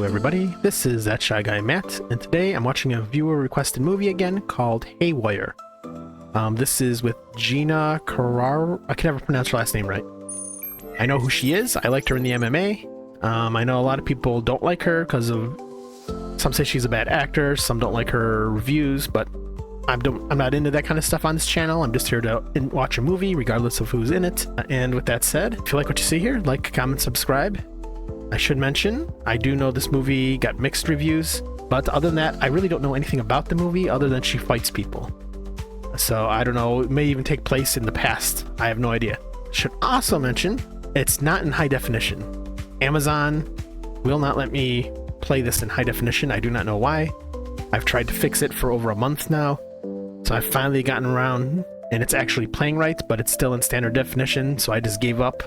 Hello everybody, this is That Shy Guy Matt, and today I'm watching a viewer-requested movie again called Haywire. This is with Gina Carraro. I can never pronounce her last name right. I know who she is. I liked her in the MMA. I know a lot of people don't like her because of... Some say she's a bad actor, some don't like her reviews, but I'm not into that kind of stuff on this channel. I'm just here to watch a movie, regardless of who's in it. And with that said, if you like what you see here, like, comment, subscribe. I should mention, I do know this movie got mixed reviews, but other than that, I really don't know anything about the movie other than she fights people. So I don't know, it may even take place in the past. I have no idea. Should also mention, it's not in high definition. Amazon will not let me play this in high definition. I do not know why. I've tried to fix it for over a month now. So I've finally gotten around, and it's actually playing right, but it's still in standard definition, so I just gave up.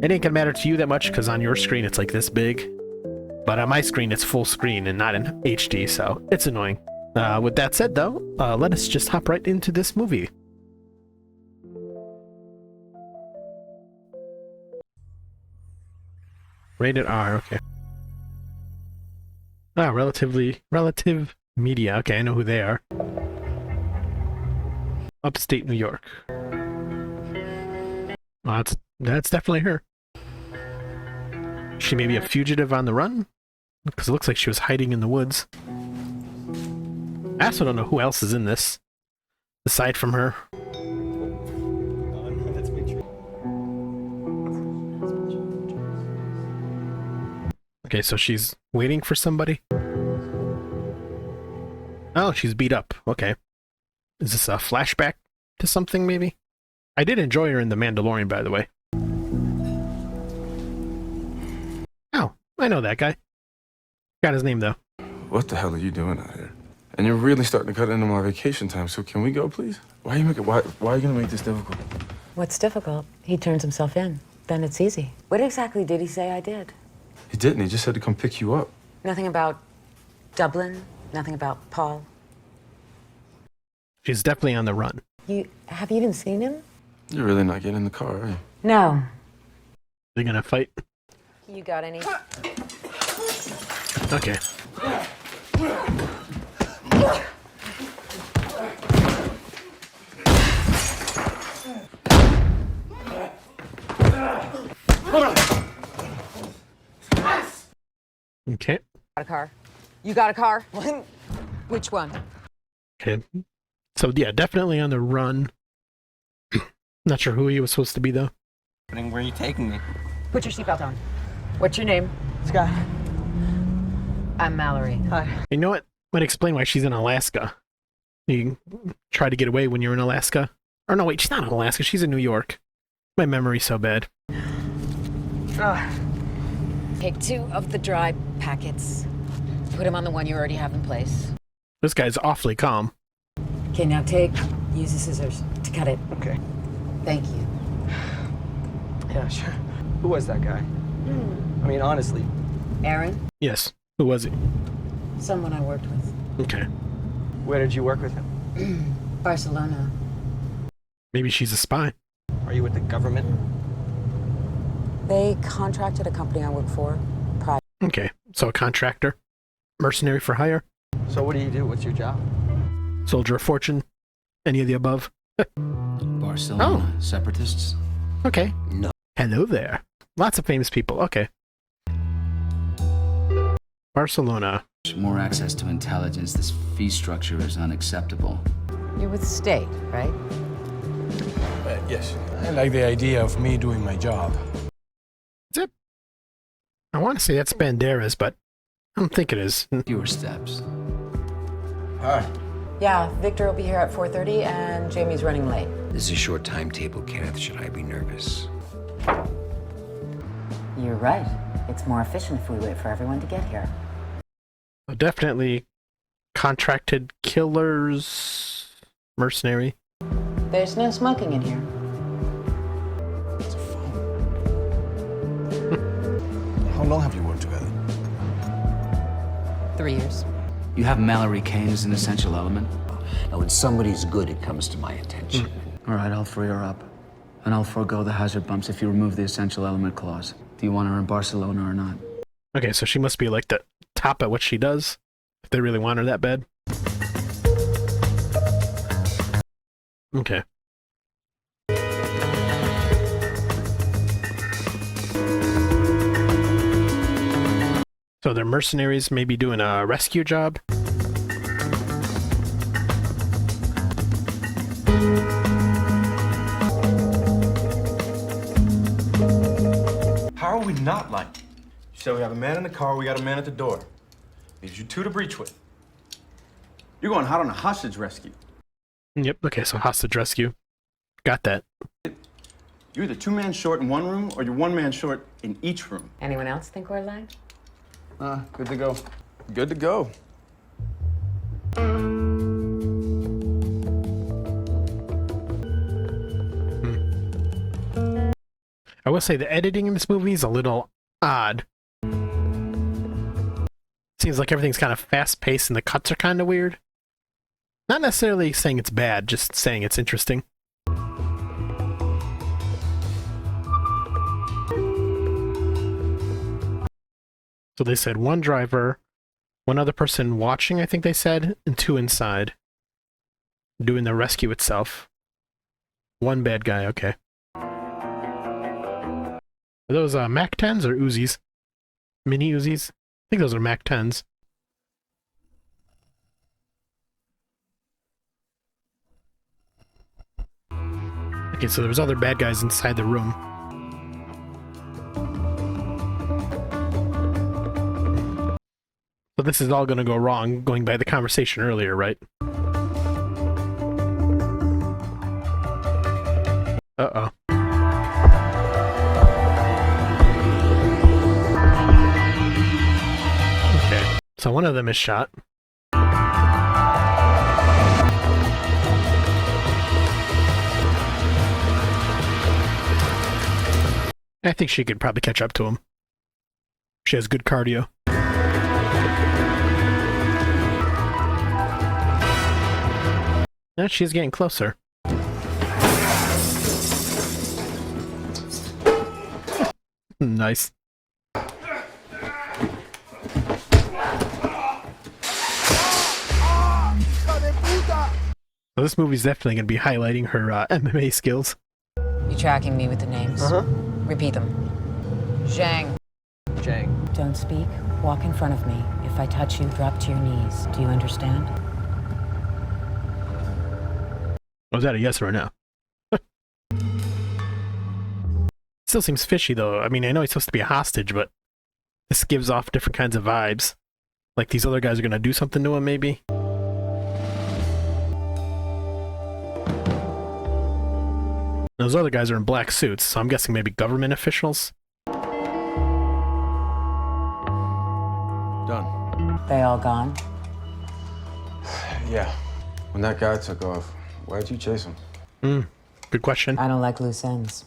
It ain't gonna matter to you that much, because on your screen it's like this big. But on my screen it's full screen and not in HD, so it's annoying. With that said though, let us just hop right into this movie. Rated R, okay. Ah, Relative Media, okay, I know who they are. Upstate New York. Well, that's definitely her. She may be a fugitive on the run, because it looks like she was hiding in the woods. I also don't know who else is in this, aside from her. Okay, so she's waiting for somebody? Oh, she's beat up. Okay. Is this a flashback to something, maybe? I did enjoy her in The Mandalorian, by the way. Oh, I know that guy. Got his name, though. What the hell are you doing out here? And you're really starting to cut into my vacation time, so can we go, please? Why are you gonna make this difficult? What's difficult? He turns himself in. Then it's easy. What exactly did he say I did? He didn't. He just said to come pick you up. Nothing about Dublin? Nothing about Paul? She's definitely on the run. Have you even seen him? You're really not getting in the car, are you? No. They're gonna fight? You got any? Okay. Okay. Got a car? You got a car? Which one? Okay. So yeah, definitely on the run. Not sure who he was supposed to be though. Where are you taking me? Put your seatbelt on. What's your name? Scott. I'm Mallory. Hi. You know what? Might explain why she's in Alaska. You try to get away when you're in Alaska. Or no, wait, she's not in Alaska. She's in New York. My memory's so bad. Take 2 of the dry packets. Put them on the one you already have in place. This guy's awfully calm. Okay, now use the scissors to cut it. Okay. Thank you. Yeah, sure. Who was that guy? I mean, honestly. Aaron? Yes. Who was he? Someone I worked with. Okay. Where did you work with him? Barcelona. Maybe she's a spy. Are you with the government? They contracted a company I work for. Okay. So a contractor? Mercenary for hire? So what do you do? What's your job? Soldier of fortune? Any of the above? Barcelona separatists? Okay. No. Hello there. Lots of famous people. Okay. Barcelona. More access to intelligence. This fee structure is unacceptable. You're with State, right? Yes. I like the idea of me doing my job. Zip. I want to say that's Banderas, but I don't think it is. Fewer steps. Hi. Yeah, Victor will be here at 4:30 and Jamie's running late. This is a short timetable, Kenneth. Should I be nervous? You're right. It's more efficient if we wait for everyone to get here. Definitely contracted killers. Mercenary. There's no smoking in here. It's a phone. How long have you worked together? 3 years. You have Mallory Kane as an essential element? Now, when somebody's good, it comes to my attention. All right, I'll free her up. And I'll forego the hazard bumps if you remove the essential element clause. Do you want her in Barcelona or not? Okay, so she must be like the top at what she does, if they really want her that bad. Okay. So they're mercenaries, maybe doing a rescue job? How are we not like? You said we have a man in the car, we got a man at the door. Leaves you two to breach with. You're going hot on a hostage rescue. Yep, okay, so hostage rescue. Got that. You're either 2 man short in one room or you're 1 man short in each room. Anyone else think we're late? Good to go. Good to go. I will say the editing in this movie is a little odd. Seems like everything's kind of fast-paced and the cuts are kind of weird. Not necessarily saying it's bad, just saying it's interesting. So they said 1 driver, 1 other person watching, I think they said, and 2 inside. Doing the rescue itself. 1 bad guy, okay. Are those Mac 10s or Uzis? Mini Uzis? I think those are Mac 10s. Okay, so there's other bad guys inside the room. So this is all gonna go wrong, going by the conversation earlier, right? Uh-oh. Okay, so one of them is shot. I think she could probably catch up to him. She has good cardio. Now she's getting closer. Nice. So this movie's definitely going to be highlighting her MMA skills. You tracking me with the names? Repeat them. Zhang. Jang. Don't speak. Walk in front of me. If I touch you, drop to your knees. Do you understand? Was that a yes or a no? Still seems fishy though. I mean, I know he's supposed to be a hostage, but this gives off different kinds of vibes. Like these other guys are gonna do something to him, maybe? Those other guys are in black suits, so I'm guessing maybe government officials? Done. They all gone? Yeah. When that guy took off, why'd you chase him? Good question. I don't like loose ends.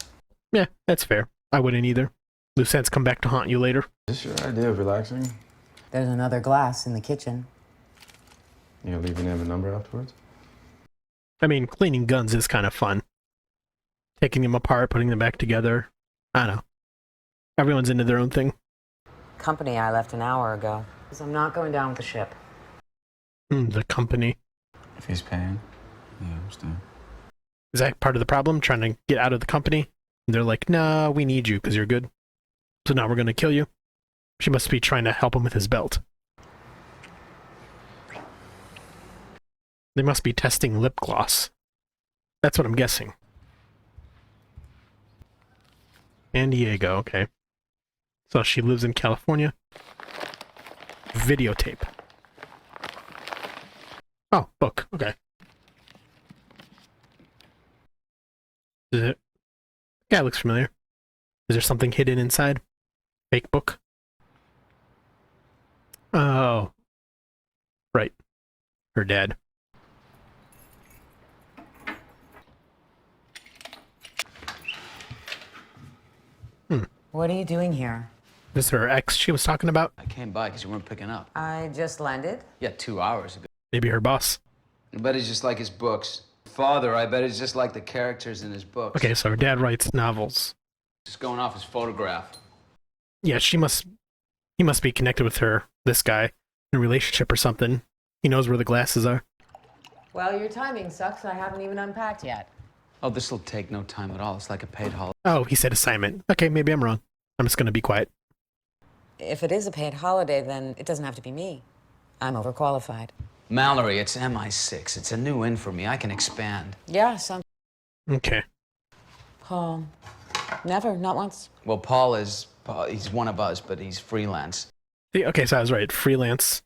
Yeah, that's fair. I wouldn't either. Loose ends come back to haunt you later. Is this your idea of relaxing? There's another glass in the kitchen. You leave your name and number afterwards? I mean, cleaning guns is kind of fun. Taking them apart, putting them back together. I don't know. Everyone's into their own thing. Company I left an hour ago. I'm not going down with the ship. The company. If he's paying. Yeah, I understand. Is that part of the problem? Trying to get out of the company? And they're like, nah, we need you because you're good. So now we're going to kill you. She must be trying to help him with his belt. They must be testing lip gloss. That's what I'm guessing. San Diego, okay. So she lives in California. Videotape. Oh, book, okay. Is it? Yeah, it looks familiar. Is there something hidden inside? Fake book? Oh. Right. Her dad. What are you doing here? This is her ex she was talking about? I came by because you weren't picking up. I just landed. Yeah, 2 hours ago. Maybe her boss. I bet he's just like his books. Father, I bet he's just like the characters in his books. Okay, so her dad writes novels. Just going off his photograph. Yeah, she must He must be connected with her, this guy, in a relationship or something. He knows where the glasses are. Well, your timing sucks. I haven't even unpacked yet. Oh, this'll take no time at all. It's like a paid holiday. Oh, he said assignment. Okay, maybe I'm wrong. I'm just gonna be quiet. If it is a paid holiday, then it doesn't have to be me. I'm overqualified. Mallory, it's MI6. It's a new in for me. I can expand. Yeah, sounds... Okay. Paul. Never, not once. Well, he's one of us, but he's freelance. See, okay, so I was right. Freelance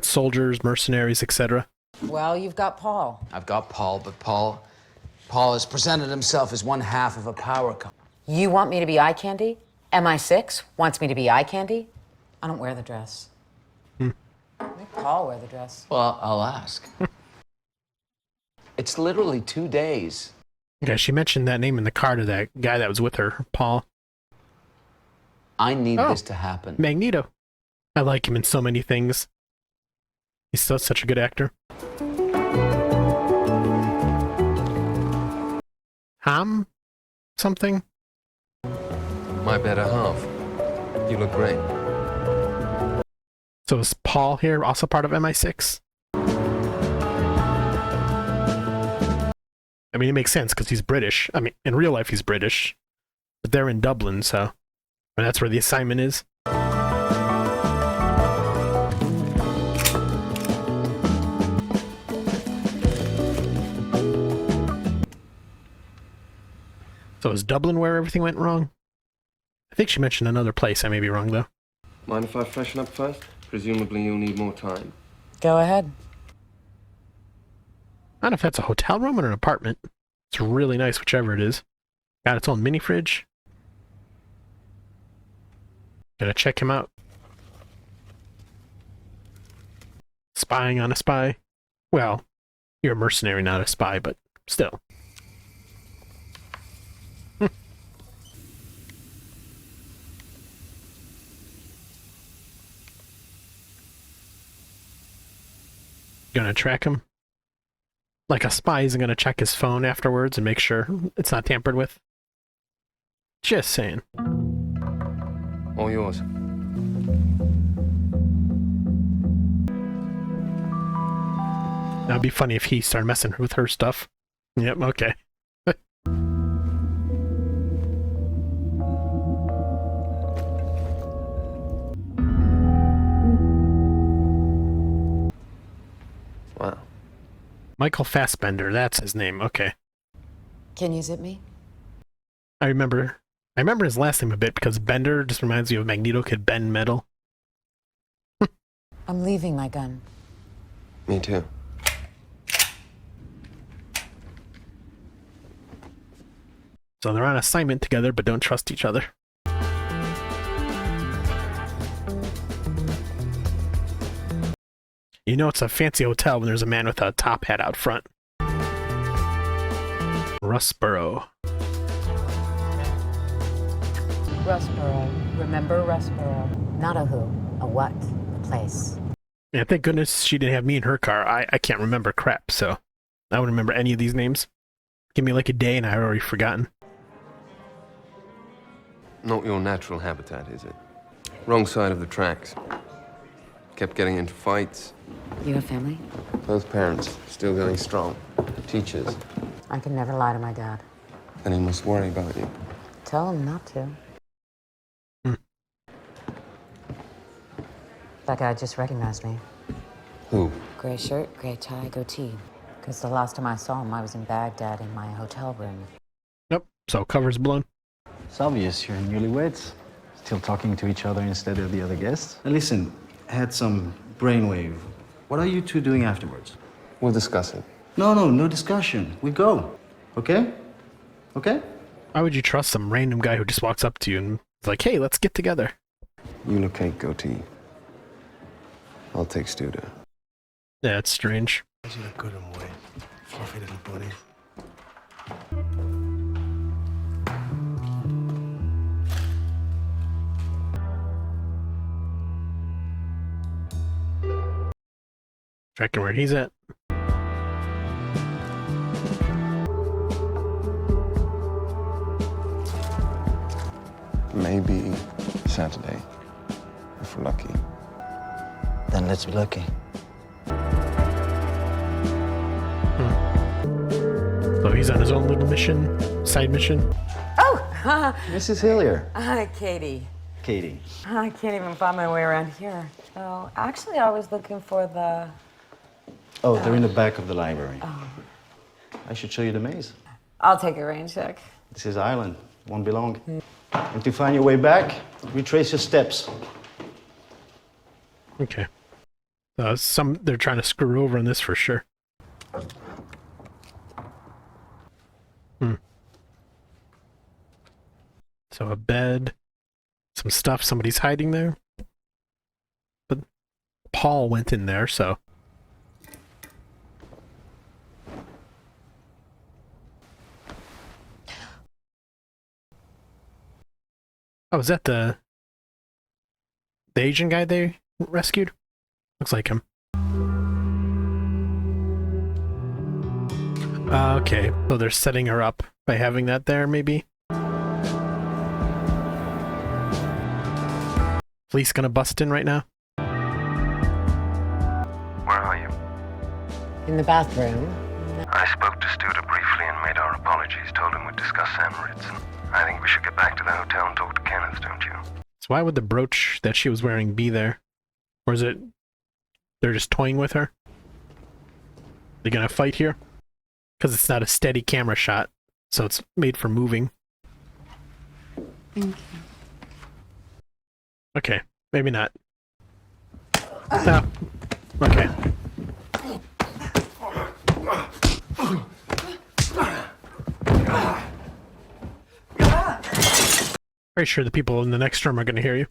soldiers, mercenaries, etc. Well, you've got Paul. I've got Paul, but Paul has presented himself as one half of a power couple. You want me to be eye candy? MI6 wants me to be eye candy? I don't wear the dress. Make Paul wear the dress. Well, I'll ask. It's literally 2 days. Yeah, she mentioned that name in the car to that guy that was with her, Paul. I need this to happen. Magneto. I like him in so many things. He's such a good actor. Something? My better half. You look great. So is Paul here also part of MI6? I mean, it makes sense because he's British. I mean, in real life he's British. But they're in Dublin, so... And that's where the assignment is. So is Dublin where everything went wrong? I think she mentioned another place. I may be wrong, though. Mind if I freshen up first? Presumably you'll need more time. Go ahead. I don't know if that's a hotel room or an apartment. It's really nice, whichever it is. Got its own mini fridge. Gotta check him out. Spying on a spy. Well, you're a mercenary, not a spy, but still. Gonna track him. Like a spy isn't gonna check his phone afterwards and make sure it's not tampered with. Just saying. All yours. That'd be funny if he started messing with her stuff. Yep, okay. Wow. Michael Fassbender, that's his name, okay. Can you zip me? I remember his last name a bit because Bender just reminds me of Magneto could bend metal. I'm leaving my gun. Me too. So they're on assignment together but don't trust each other. You know it's a fancy hotel when there's a man with a top hat out front. Russborough. Russborough. Remember Russborough. Not a who, a what, a place. Yeah, thank goodness she didn't have me in her car. I can't remember crap, so I wouldn't remember any of these names. Give me like a day and I've already forgotten. Not your natural habitat, is it? Wrong side of the tracks. Kept getting into fights. You have family? Both parents still going strong. Teachers. I can never lie to my dad. Then he must worry about you. Tell him not to. That guy just recognized me. Who? Gray shirt, gray tie, goatee. Because the last time I saw him, I was in Baghdad in my hotel room. Nope, so cover's blown. It's obvious you're newlyweds, still talking to each other instead of the other guests. And listen, I had some brainwave. What are you two doing afterwards? We'll discuss it. No discussion. We go. Okay? Okay? Why would you trust some random guy who just walks up to you and is like, hey, let's get together? You locate goatee. I'll take Studer. Yeah, it's strange. You look good and white. Fluffy little bunny. Tracking where he's at. Maybe Saturday. if we're lucky. Then let's be lucky. So he's on his own little mission, side mission. Oh, Mrs. Hillier. Katie. Katie. I can't even find my way around here. Oh, actually, I was looking for the... Oh, they're in the back of the library. I should show you the maze. I'll take a rain check. This is Ireland. Won't be long. And to find your way back, retrace your steps. Okay. They're trying to screw over on this for sure. So a bed, some stuff, somebody's hiding there. But Paul went in there, so. Oh, is that the Asian guy they rescued? Looks like him. Okay, so they're setting her up by having that there, maybe? Police gonna bust in right now? Where are you? In the bathroom. I spoke to Studer briefly and made our apologies, told him we'd discuss Emirates. I think we should get back to the hotel and talk to Kenneth, don't you? So why would the brooch that she was wearing be there? Or is it they're just toying with her? They gonna fight here? Because it's not a steady camera shot, so it's made for moving. Thank you. Okay, maybe not. No. Okay. Very sure the people in the next room are going to hear you.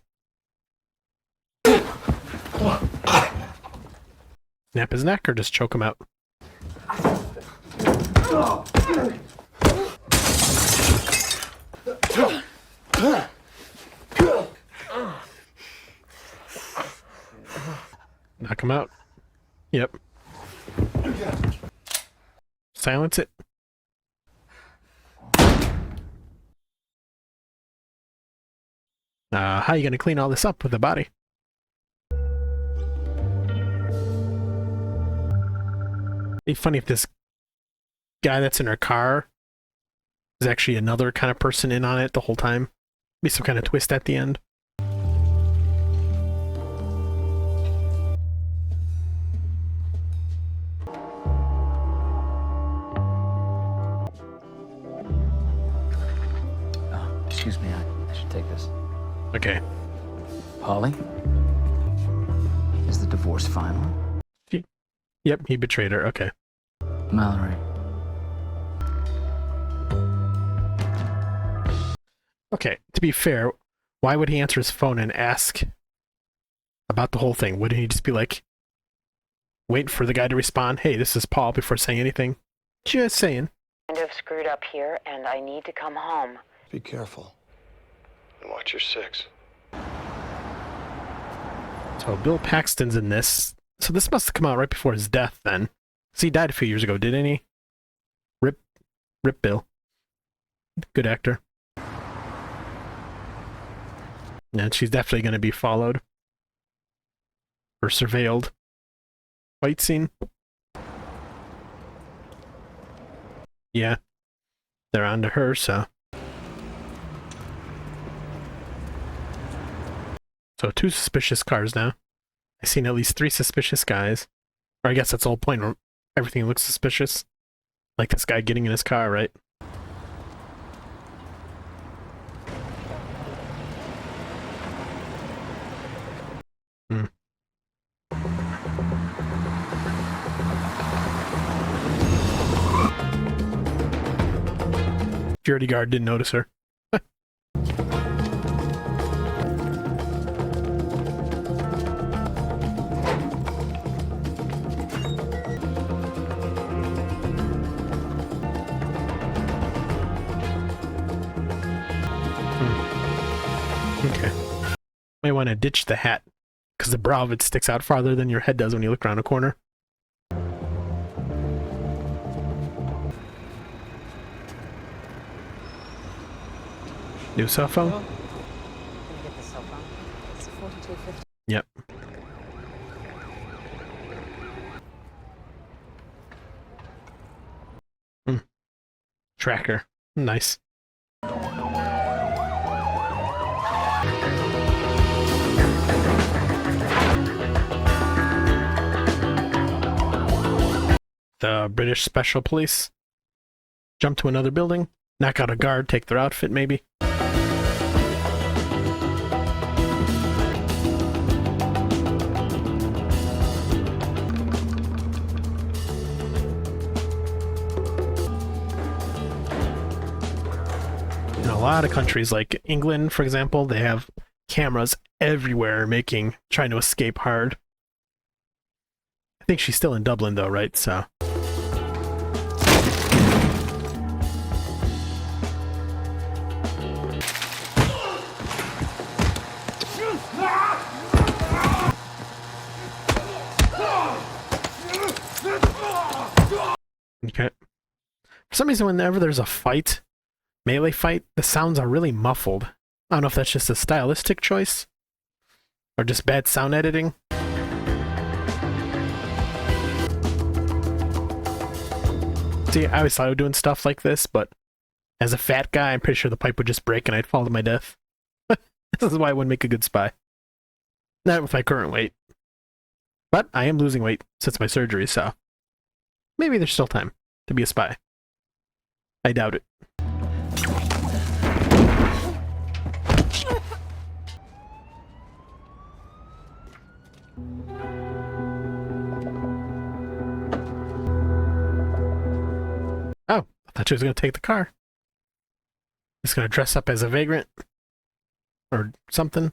Snap his neck or just choke him out? Knock him out. Yep. Silence it. How are you going to clean all this up with the body? It'd be funny if this guy that's in her car is actually another kind of person in on it the whole time. Be some kind of twist at the end. Excuse me, I should take this. Okay. Polly? Is the divorce final? Yep, he betrayed her. Okay. Mallory. Okay, to be fair, why would he answer his phone and ask about the whole thing? Wouldn't he just be like, wait for the guy to respond, hey, this is Paul, before saying anything? Just saying. Kind of screwed up here, and I need to come home. Be careful. And watch your six. So Bill Paxton's in this. So this must have come out right before his death then. So he died a few years ago, didn't he? Rip Bill. Good actor. And she's definitely going to be followed. Or surveilled. Fight scene. Yeah. They're on to her, so. So 2 suspicious cars now. I've seen at least 3 suspicious guys. Or I guess that's the whole point. Everything looks suspicious. Like this guy getting in his car, right? Security guard didn't notice her. Okay. Might want to ditch the hat, because the brow of it sticks out farther than your head does when you look around a corner. New cell phone? Let me get the cell phone. It's 4250. Yep. Tracker. Nice. The British Special Police. Jump to another building. Knock out a guard. Take their outfit, maybe. In a lot of countries, like England, for example, they have cameras everywhere trying to escape hard. I think she's still in Dublin though, right? So. Okay. For some reason, whenever there's a fight, melee fight, the sounds are really muffled. I don't know if that's just a stylistic choice or just bad sound editing. See, I always thought I was doing stuff like this, but as a fat guy, I'm pretty sure the pipe would just break and I'd fall to my death. This is why I wouldn't make a good spy. Not with my current weight. But I am losing weight since my surgery, so maybe there's still time to be a spy. I doubt it. Oh, I thought she was going to take the car. Just going to dress up as a vagrant. Or something.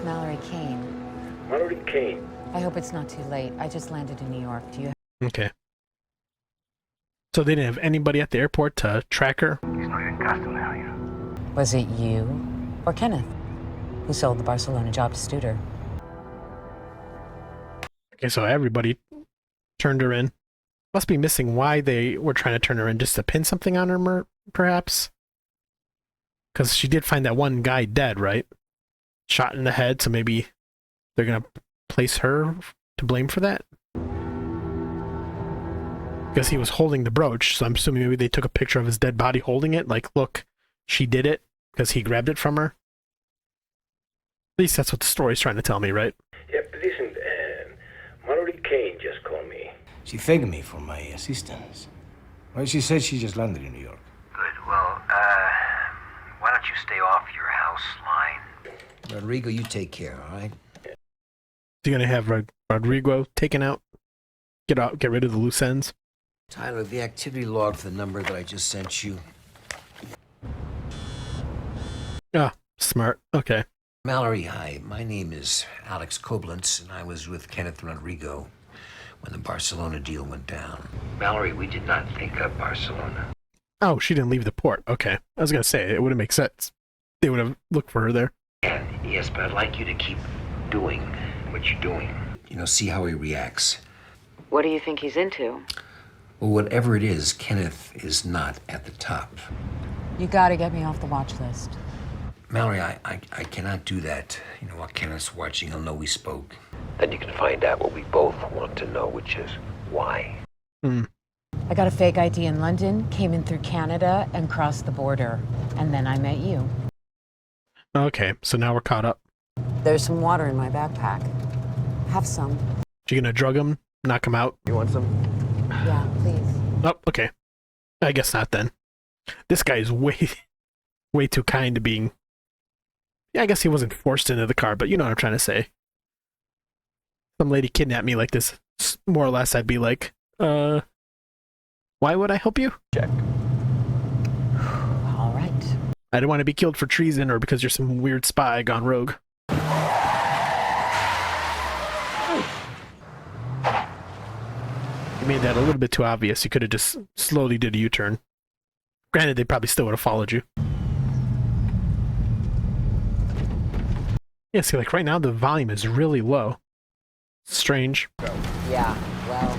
Mallory Kane. Mallory Kane. I hope it's not too late. I just landed in New York. Do you? Okay. So they didn't have anybody at the airport to track her? He's not in custody now, you know. Was it you or Kenneth who sold the Barcelona job to Studer? Okay, so everybody turned her in. Must be missing why they were trying to turn her in, just to pin something on her, perhaps? Because she did find that one guy dead, right? Shot in the head, so maybe they're going to place her to blame for that? Because he was holding the brooch, so I'm assuming maybe they took a picture of his dead body holding it, like, look, she did it, because he grabbed it from her. At least that's what the story's trying to tell me, right? Yep, listen, Mallory Kane just called me. She thanked me for my assistance. Well, she said she just landed in New York. Good. Well, why don't you stay off your house line? Rodrigo, you take care, all right? You're going to have Rodrigo taken out? Get rid of the loose ends? Tyler, the activity log for the number that I just sent you. Ah, smart. Okay. Mallory, hi. My name is Alex Koblenz, and I was with Kenneth Rodrigo when the Barcelona deal went down. Mallory, we did not think of Barcelona. Oh, she didn't leave the port. Okay. I was going to say, it would have made sense. They would have looked for her there. Yes, but I'd like you to keep doing what you're doing. You know, see how he reacts. What do you think he's into? Well, whatever it is, Kenneth is not at the top. You gotta get me off the watch list. Mallory, I cannot do that. You know, while Kenneth's watching, he'll know we spoke. Then you can find out what we both want to know, which is why. I got a fake ID in London, came in through Canada, and crossed the border. And then I met you. Okay, so now we're caught up. There's some water in my backpack. Have some. You gonna drug him? Knock him out? You want some? Yeah, please. Oh, okay. I guess not then. This guy is way too kind to being... Yeah, I guess he wasn't forced into the car, but you know what I'm trying to say. Some lady kidnapped me like this, more or less, I'd be like, why would I help you? Check. All right. I don't want to be killed for treason or because you're some weird spy gone rogue. You made that a little bit too obvious. You could have just slowly did a U-turn. Granted, they probably still would have followed you. Yeah, see, like right now the volume is really low. Strange. Yeah, well.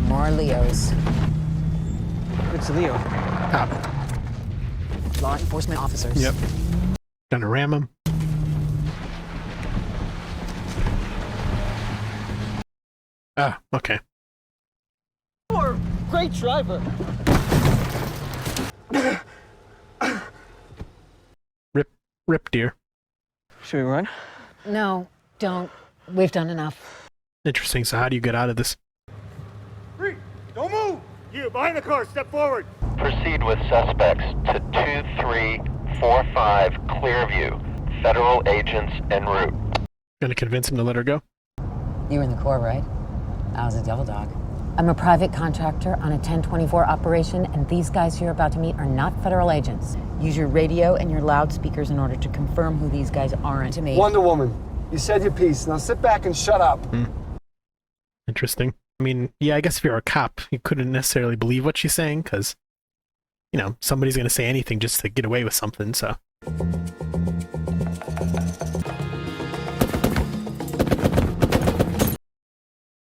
More more Leos. It's Leo. Cop. Law enforcement officers. Yep. Gonna ram him. Ah, okay. You're a great driver. Rip, dear. Should we run? No, don't. We've done enough. Interesting. So how do you get out of this? Don't move! You, behind the car, step forward! Proceed with suspects to 2345 Clearview. Federal agents en route. Gonna convince him to let her go? You were in the Corps, right? I was a devil dog. I'm a private contractor on a 1024 operation, and these guys you're about to meet are not federal agents. Use your radio and your loudspeakers in order to confirm who these guys aren't to me. Wonder Woman, you said your piece. Now sit back and shut up. Interesting. I mean, yeah, I guess if you're a cop, you couldn't necessarily believe what she's saying, because, you know, somebody's gonna say anything just to get away with something, so.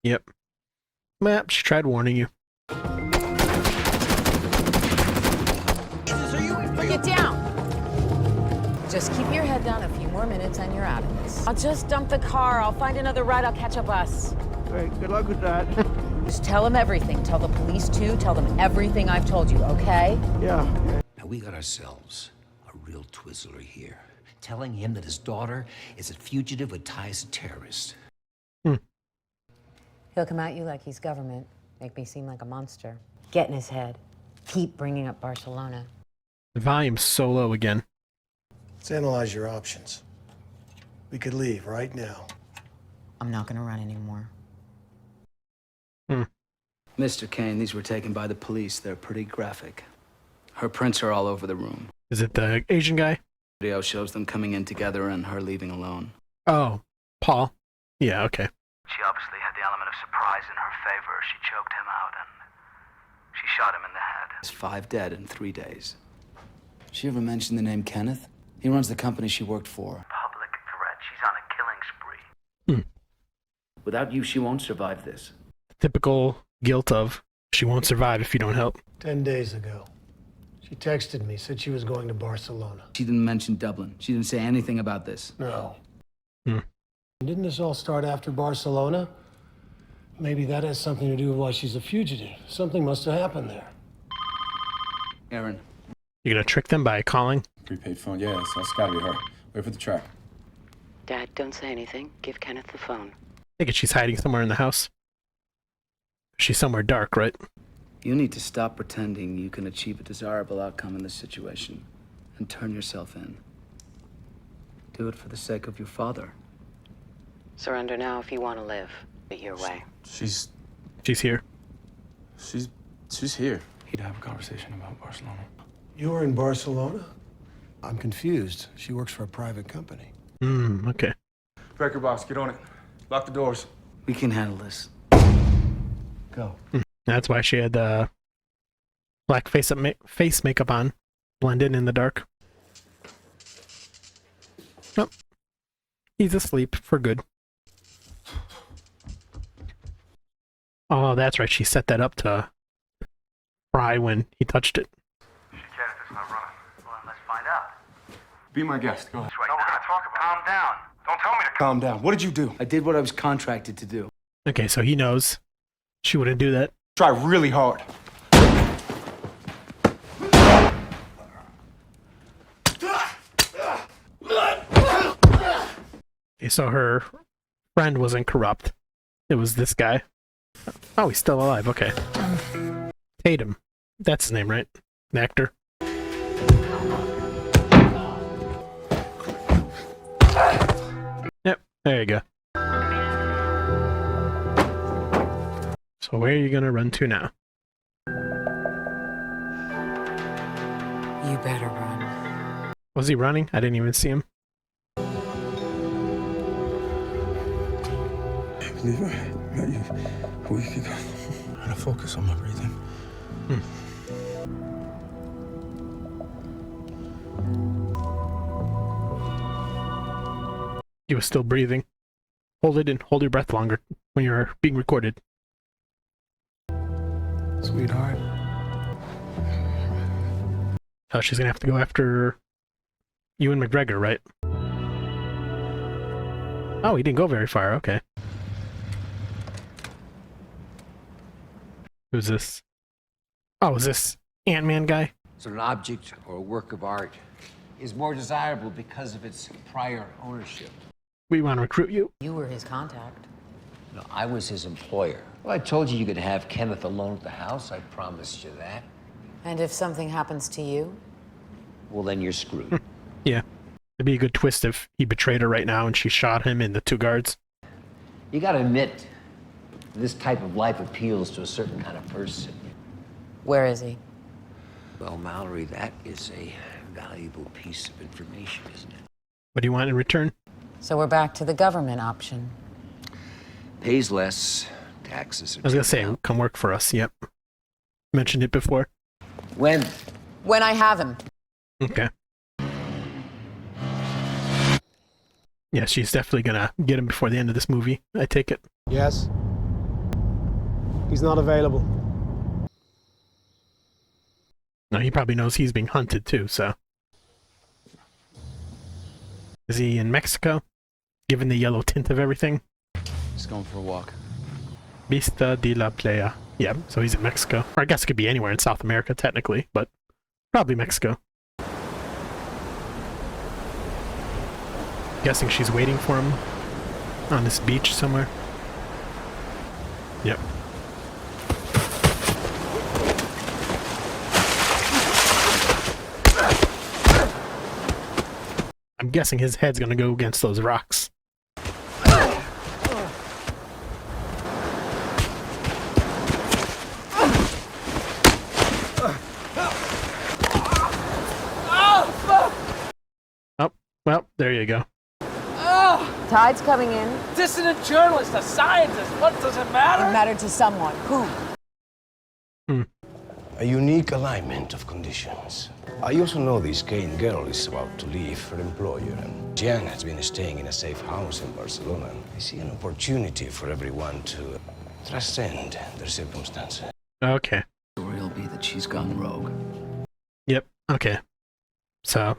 Yep. Well, she tried warning you. Get down! Just keep your head down a few more minutes and you're out of this. I'll just dump the car. I'll find another ride. I'll catch a bus. Great, good luck with that. Just tell them everything. Tell the police too. Tell them everything I've told you, okay? Yeah. Now, we got ourselves a real Twizzler here, telling him that his daughter is a fugitive with ties to terrorists. He'll come at you like he's government. Make me seem like a monster. Get in his head. Keep bringing up Barcelona. The volume's so low again. Let's analyze your options. We could leave right now. I'm not gonna run anymore. Mr. Kane, these were taken by the police. They're pretty graphic. Her prints are all over the room. Is it the Asian guy? Video shows them coming in together and her leaving alone. Oh, Paul. Yeah, okay. She obviously had the element of surprise in her favor. She choked him out and she shot him in the head. There's 5 dead in 3 days. She ever mentioned the name Kenneth? He runs the company she worked for. Public threat. She's on a killing spree. Without you, she won't survive this. Typical guilt of, she won't survive if you don't help. 10 days ago, she texted me, said she was going to Barcelona. She didn't mention Dublin. She didn't say anything about this. No. Didn't this all start after Barcelona? Maybe that has something to do with why she's a fugitive. Something must have happened there. Aaron. You're gonna trick them by calling? Prepaid phone, yeah, so it's gotta be her. Wait for the track. Dad, don't say anything. Give Kenneth the phone. I think she's hiding somewhere in the house. She's somewhere dark, right? You need to stop pretending you can achieve a desirable outcome in this situation and turn yourself in. Do it for the sake of your father. Surrender now if you want to live. But your way. She's here. She's here. He'd have a conversation about Barcelona. You were in Barcelona? I'm confused. She works for a private company. Okay. Breaker box, get on it. Lock the doors. We can handle this. Go. That's why she had the black face makeup on. Blend in the dark. Oh. He's asleep for good. Oh, that's right. She set that up to fry when he touched it. Kenneth is not running. Well, let's find out. Be my guest. Go ahead. Right, no, we're gonna talk about it. Calm down. Don't tell me to Calm down. What did you do? I did what I was contracted to do. Okay, so he knows she wouldn't do that. Try really hard. Okay, so her friend wasn't corrupt. It was this guy. Oh, he's still alive. Okay. Tatum. That's his name, right? An actor. Yep, there you go. So where are you gonna run to now? You better run. Was he running? I didn't even see him. I believe I met you a week ago. I'm trying to focus on my breathing. He was still breathing. Hold it and hold your breath longer when you're being recorded. Sweetheart. Oh, she's gonna have to go after Ewan McGregor, right? Oh, he didn't go very far. Okay. Who's this? Oh, is this Ant-Man guy? So an object or a work of art is more desirable because of its prior ownership. We want to recruit you. You were his contact. No, I was his employer. Well, I told you could have Kenneth alone at the house. I promised you that. And if something happens to you? Well, then you're screwed. Yeah. It'd be a good twist if he betrayed her right now and she shot him and the two guards. You gotta admit, this type of life appeals to a certain kind of person. Where is he? Well, Mallory, that is a valuable piece of information, isn't it? What do you want in return? So we're back to the government option. Pays less, taxes are I was gonna cheaper say, now. come work for us. Yep. Mentioned it before. When? When I have him. Okay. Yeah, she's definitely gonna get him before the end of this movie. I take it. Yes. He's not available. No, he probably knows he's being hunted too, so. Is he in Mexico? Given the yellow tint of everything? Just going for a walk. Vista de la Playa. Yeah, so he's in Mexico. Or I guess it could be anywhere in South America, technically, but probably Mexico. Guessing she's waiting for him on this beach somewhere. Yep. I'm guessing his head's gonna go against those rocks. Oh, well, there you go. Tide's coming in. Dissident journalist, a scientist, what does it matter? It mattered to someone. Who? A unique alignment of conditions. I also know this Kane girl is about to leave her employer, and Jan has been staying in a safe house in Barcelona. I see an opportunity for everyone to transcend their circumstances. Okay. The story will be that she's gone rogue. Yep, okay. So,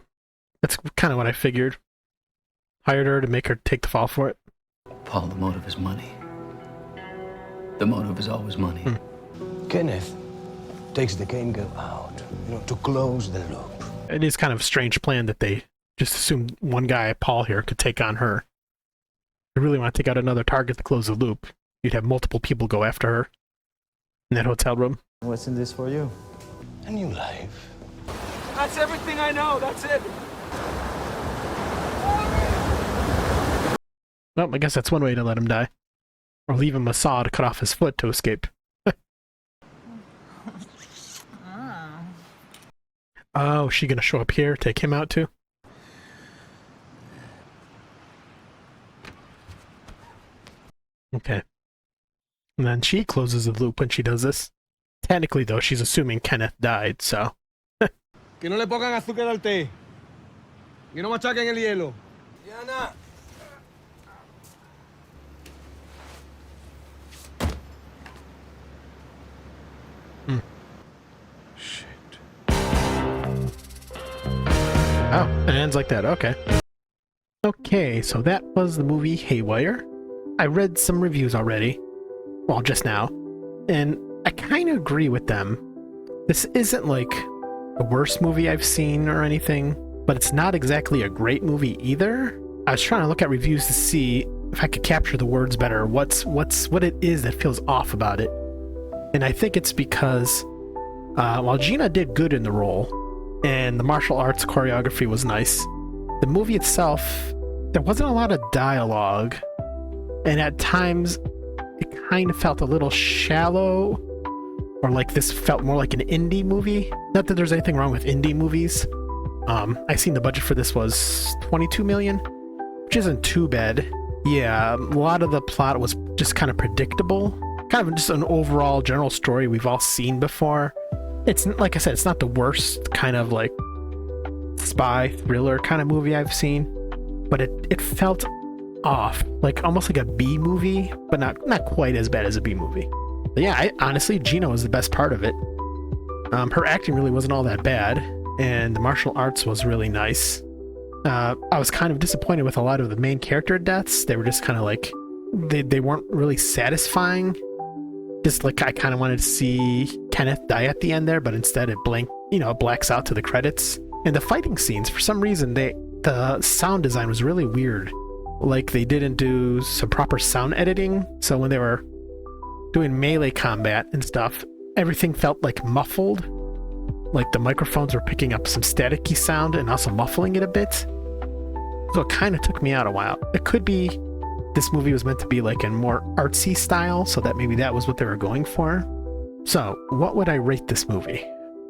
that's kind of what I figured. Hired her to make her take the fall for it. Paul, the motive is money. The motive is always money. Kenneth takes the Kane girl out, to close the loop. It is kind of a strange plan that they just assumed one guy, Paul here, could take on her. If you really want to take out another target to close the loop, you'd have multiple people go after her in that hotel room. What's in this for you? A new life. That's everything I know, that's it. Well, I guess that's one way to let him die. Or leave him a saw to cut off his foot to escape. Oh, is she gonna show up here, take him out too? Okay. And then she closes the loop when she does this. Technically, though, she's assuming Kenneth died, so... Que no le pongan azúcar al té. Que no machaquen el hielo. Diana. Oh, it ends like that, okay. Okay, so that was the movie Haywire. I read some reviews already, well, just now, and I kind of agree with them. This isn't like the worst movie I've seen or anything, but it's not exactly a great movie either. I was trying to look at reviews to see if I could capture the words better, what it is that feels off about it. And I think it's because while Gina did good in the role, and the martial arts choreography was nice, the movie itself, there wasn't a lot of dialogue, and at times it kind of felt a little shallow, or like this felt more like an indie movie. Not that there's anything wrong with indie movies. I seen the budget for this was 22 million, which isn't too bad. Yeah, a lot of the plot was just kind of predictable, kind of just an overall general story we've all seen before. It's, like I said, it's not the worst kind of like spy thriller kind of movie I've seen, but it felt off, like almost like a B movie, but not quite as bad as a B movie. But yeah, honestly, Gina was the best part of it. Her acting really wasn't all that bad, and the martial arts was really nice. I was kind of disappointed with a lot of the main character deaths. They were just kind of like, they weren't really satisfying. Just like I kind of wanted to see Kenneth die at the end there, but instead it blacks out to the credits. And the fighting scenes, for some reason, the sound design was really weird. Like they didn't do some proper sound editing, so when they were doing melee combat and stuff, everything felt like muffled. Like the microphones were picking up some staticky sound and also muffling it a bit. So it kind of took me out a while. It could be this movie was meant to be like a more artsy style, so that maybe that was what they were going for. So what would I rate this movie?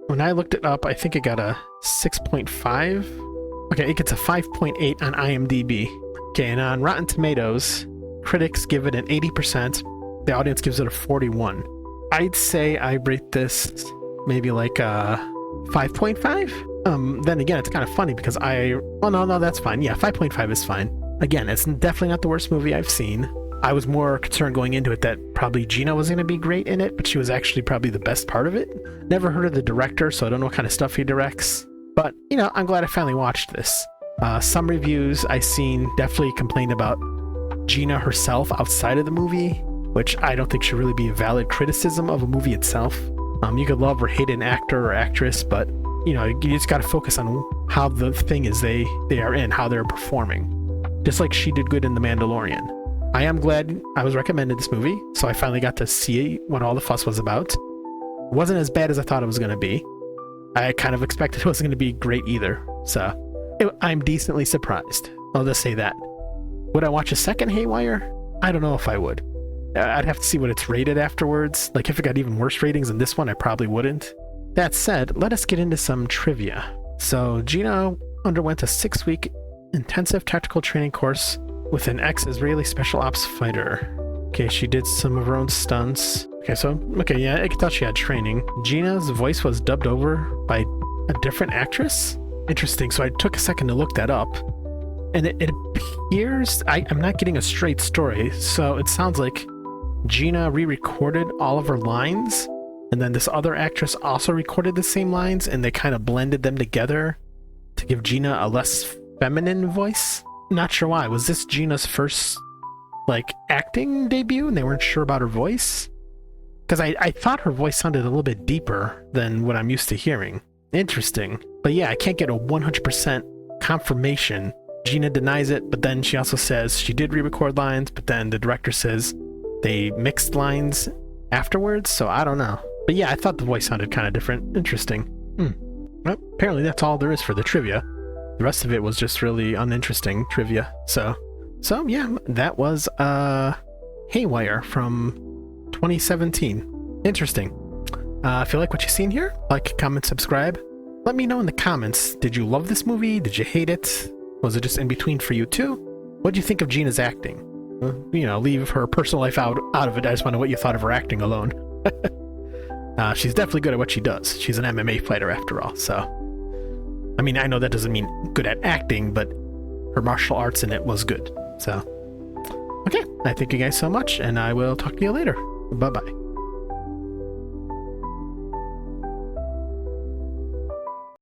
When I looked it up, I think it got a 6.5. Okay, it gets a 5.8 on IMDb. Okay, and on Rotten Tomatoes, critics give it an 80%. The audience gives it a 41. I'd say I rate this maybe like a 5.5. Then again, it's kind of funny because no, that's fine. Yeah, 5.5 is fine. Again, it's definitely not the worst movie I've seen. I was more concerned going into it that probably Gina was going to be great in it, but she was actually probably the best part of it. Never heard of the director, so I don't know what kind of stuff he directs. But, I'm glad I finally watched this. Some reviews I've seen definitely complained about Gina herself outside of the movie, which I don't think should really be a valid criticism of a movie itself. You could love or hate an actor or actress, but, you just got to focus on how the thing is they are in, how they're performing. Just like she did good in The Mandalorian. I am glad I was recommended this movie, so I finally got to see what all the fuss was about. It wasn't as bad as I thought it was going to be. I kind of expected it wasn't going to be great either, so I'm decently surprised. I'll just say that. Would I watch a second Haywire? I don't know if I would. I'd have to see what it's rated afterwards. Like if it got even worse ratings than this one, I probably wouldn't. That said, let us get into some trivia. So Gina underwent a 6-week intensive tactical training course with an ex-Israeli special ops fighter. Okay, she did some of her own stunts. Yeah, I could tell she had training. Gina's voice was dubbed over by a different actress? Interesting, so I took a second to look that up. And it appears, I'm not getting a straight story, so it sounds like Gina re-recorded all of her lines, and then this other actress also recorded the same lines, and they kind of blended them together to give Gina a less feminine voice. Not sure why. Was this Gina's first acting debut and they weren't sure about her voice? Because I thought her voice sounded a little bit deeper than what I'm used to hearing. Interesting. But yeah, I can't get a 100% confirmation. Gina denies it, but then she also says she did re-record lines, but then the director says they mixed lines afterwards, so I don't know. But yeah, I thought the voice sounded kind of different. Interesting. Well, apparently that's all there is for the trivia. The rest of it was just really uninteresting trivia. So yeah, that was Haywire from 2017. Interesting. If you like what you've seen here, like, comment, subscribe. Let me know in the comments, did you love this movie? Did you hate it? Was it just in between for you too? What do you think of Gina's acting? Leave her personal life out of it. I just want to know what you thought of her acting alone. She's definitely good at what she does. She's an MMA fighter after all, so... I mean, I know that doesn't mean good at acting, but her martial arts in it was good. So, okay, I thank you guys so much, and I will talk to you later. Bye-bye.